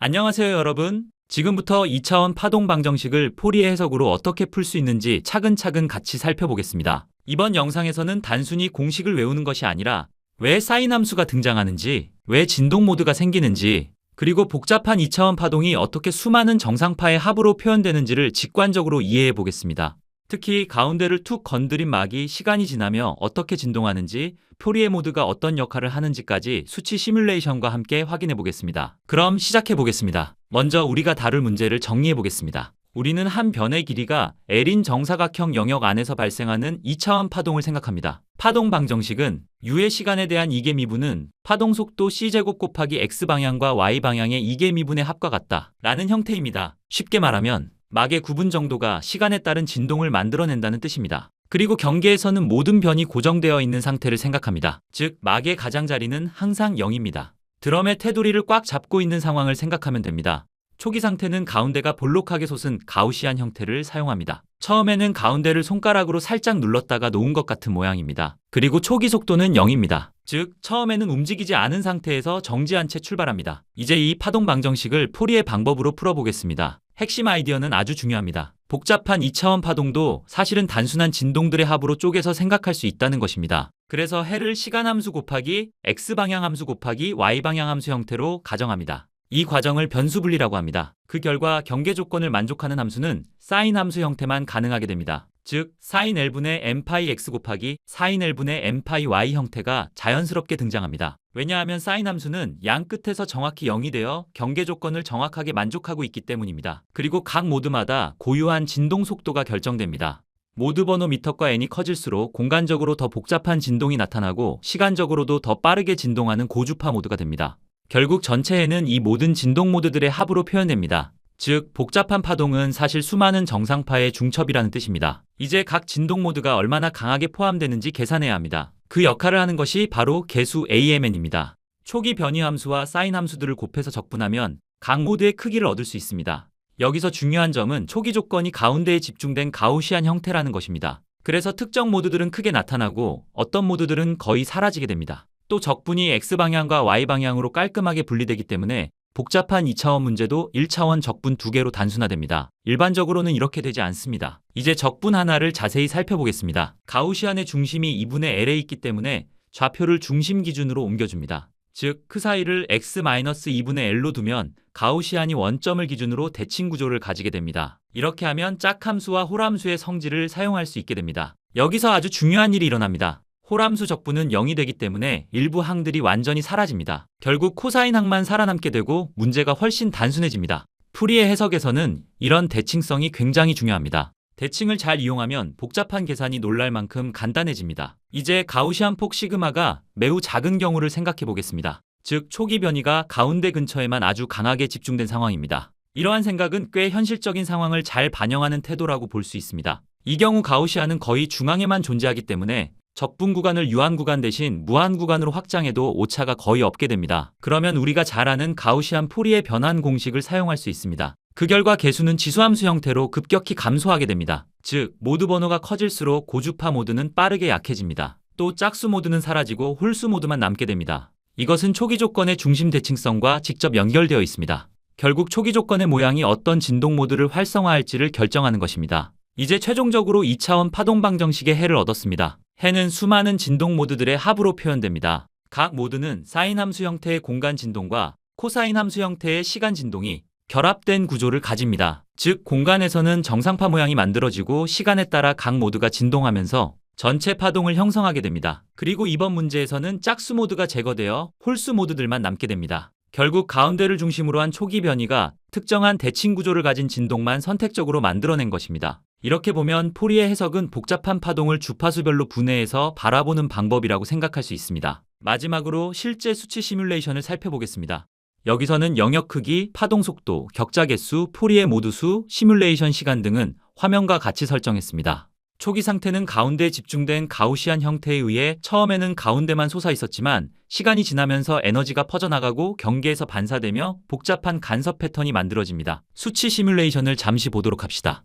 안녕하세요, 여러분. 지금부터 2차원 파동 방정식을 포리에 해석으로 어떻게 풀 수 있는지 차근차근 같이 살펴보겠습니다. 이번 영상에서는 단순히 공식을 외우는 것이 아니라 왜 사인 함수가 등장하는지, 왜 진동 모드가 생기는지, 그리고 복잡한 2차원 파동이 어떻게 수많은 정상파의 합으로 표현되는지를 직관적으로 이해해 보겠습니다. 특히 가운데를 툭 건드린 막이 시간이 지나며 어떻게 진동하는지, 포리에 모드가 어떤 역할을 하는지까지 수치 시뮬레이션과 함께 확인해 보겠습니다. 그럼 시작해 보겠습니다. 먼저 우리가 다룰 문제를 정리해 보겠습니다. 우리는 한 변의 길이가 L인 정사각형 영역 안에서 발생하는 2차원 파동을 생각합니다. 파동 방정식은 U의 시간에 대한 이계 미분은 파동 속도 C제곱 곱하기 X방향과 Y방향의 이계 미분의 합과 같다 라는 형태입니다. 쉽게 말하면 막의 구분 정도가 시간에 따른 진동을 만들어낸다는 뜻입니다. 그리고 경계에서는 모든 변이 고정되어 있는 상태를 생각합니다. 즉, 막의 가장자리는 항상 0입니다. 드럼의 테두리를 꽉 잡고 있는 상황을 생각하면 됩니다. 초기 상태는 가운데가 볼록하게 솟은 가우시안 형태를 사용합니다. 처음에는 가운데를 손가락으로 살짝 눌렀다가 놓은 것 같은 모양입니다. 그리고 초기 속도는 0입니다. 즉, 처음에는 움직이지 않은 상태에서 정지한 채 출발합니다. 이제 이 파동 방정식을 포리에 방법으로 풀어보겠습니다. 핵심 아이디어는 아주 중요합니다. 복잡한 2차원 파동도 사실은 단순한 진동들의 합으로 쪼개서 생각할 수 있다는 것입니다. 그래서 해를 시간 함수 곱하기 X방향 함수 곱하기 Y방향 함수 형태로 가정합니다. 이 과정을 변수 분리라고 합니다. 그 결과 경계 조건을 만족하는 함수는 사인 함수 형태만 가능하게 됩니다. 즉, 사인 L분의 n파이 x 곱하기 사인 L분의 n파이 y 형태가 자연스럽게 등장합니다. 왜냐하면 사인 함수는 양 끝에서 정확히 0이 되어 경계 조건을 정확하게 만족하고 있기 때문입니다. 그리고 각 모드마다 고유한 진동 속도가 결정됩니다. 모드 번호 미터과 n이 커질수록 공간적으로 더 복잡한 진동이 나타나고 시간적으로도 더 빠르게 진동하는 고주파 모드가 됩니다. 결국 전체에는 이 모든 진동 모드들의 합으로 표현됩니다. 즉, 복잡한 파동은 사실 수많은 정상파의 중첩이라는 뜻입니다. 이제 각 진동 모드가 얼마나 강하게 포함되는지 계산해야 합니다. 그 역할을 하는 것이 바로 계수 AMN입니다. 초기 변이 함수와 사인 함수들을 곱해서 적분하면 각 모드의 크기를 얻을 수 있습니다. 여기서 중요한 점은 초기 조건이 가운데에 집중된 가우시안 형태라는 것입니다. 그래서 특정 모드들은 크게 나타나고 어떤 모드들은 거의 사라지게 됩니다. 또 적분이 X방향과 Y방향으로 깔끔하게 분리되기 때문에 복잡한 2차원 문제도 1차원 적분 2개로 단순화됩니다. 일반적으로는 이렇게 되지 않습니다. 이제 적분 하나를 자세히 살펴보겠습니다. 가우시안의 중심이 2분의 L에 있기 때문에 좌표를 중심 기준으로 옮겨줍니다. 즉, 그 사이를 x-2분의 L로 두면 가우시안이 원점을 기준으로 대칭 구조를 가지게 됩니다. 이렇게 하면 짝함수와 홀함수의 성질을 사용할 수 있게 됩니다. 여기서 아주 중요한 일이 일어납니다. 홀함수 적분은 0이 되기 때문에 일부 항들이 완전히 사라집니다. 결국 코사인 항만 살아남게 되고 문제가 훨씬 단순해집니다. 풀이의 해석에서는 이런 대칭성이 굉장히 중요합니다. 대칭을 잘 이용하면 복잡한 계산이 놀랄 만큼 간단해집니다. 이제 가우시안 폭 시그마가 매우 작은 경우를 생각해 보겠습니다. 즉, 초기 변이가 가운데 근처에만 아주 강하게 집중된 상황입니다. 이러한 생각은 꽤 현실적인 상황을 잘 반영하는 태도라고 볼 수 있습니다. 이 경우 가우시안은 거의 중앙에만 존재하기 때문에 적분 구간을 유한 구간 대신 무한 구간으로 확장해도 오차가 거의 없게 됩니다. 그러면 우리가 잘 아는 가우시안 포리에 변환 공식을 사용할 수 있습니다. 그 결과 계수는 지수함수 형태로 급격히 감소하게 됩니다. 즉, 모드 번호가 커질수록 고주파 모드는 빠르게 약해집니다. 또 짝수 모드는 사라지고 홀수 모드만 남게 됩니다. 이것은 초기 조건의 중심 대칭성과 직접 연결되어 있습니다. 결국 초기 조건의 모양이 어떤 진동 모드를 활성화할지를 결정하는 것입니다. 이제 최종적으로 2차원 파동 방정식의 해를 얻었습니다. 해는 수많은 진동 모드들의 합으로 표현됩니다. 각 모드는 사인 함수 형태의 공간 진동과 코사인 함수 형태의 시간 진동이 결합된 구조를 가집니다. 즉, 공간에서는 정상파 모양이 만들어지고 시간에 따라 각 모드가 진동하면서 전체 파동을 형성하게 됩니다. 그리고 이번 문제에서는 짝수 모드가 제거되어 홀수 모드들만 남게 됩니다. 결국 가운데를 중심으로 한 초기 변이가 특정한 대칭 구조를 가진 진동만 선택적으로 만들어낸 것입니다. 이렇게 보면 포리의 해석은 복잡한 파동을 주파수별로 분해해서 바라보는 방법이라고 생각할 수 있습니다. 마지막으로 실제 수치 시뮬레이션을 살펴보겠습니다. 여기서는 영역 크기, 파동 속도, 격자 개수, 포리의 모드수, 시뮬레이션 시간 등은 화면과 같이 설정했습니다. 초기 상태는 가운데에 집중된 가우시안 형태에 의해 처음에는 가운데만 솟아 있었지만 시간이 지나면서 에너지가 퍼져나가고 경계에서 반사되며 복잡한 간섭 패턴이 만들어집니다. 수치 시뮬레이션을 잠시 보도록 합시다.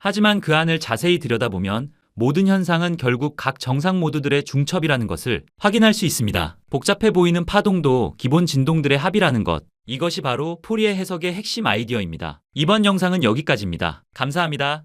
하지만 그 안을 자세히 들여다보면 모든 현상은 결국 각 정상 모드들의 중첩이라는 것을 확인할 수 있습니다. 복잡해 보이는 파동도 기본 진동들의 합이라는 것. 이것이 바로 포리에 해석의 핵심 아이디어입니다. 이번 영상은 여기까지입니다. 감사합니다.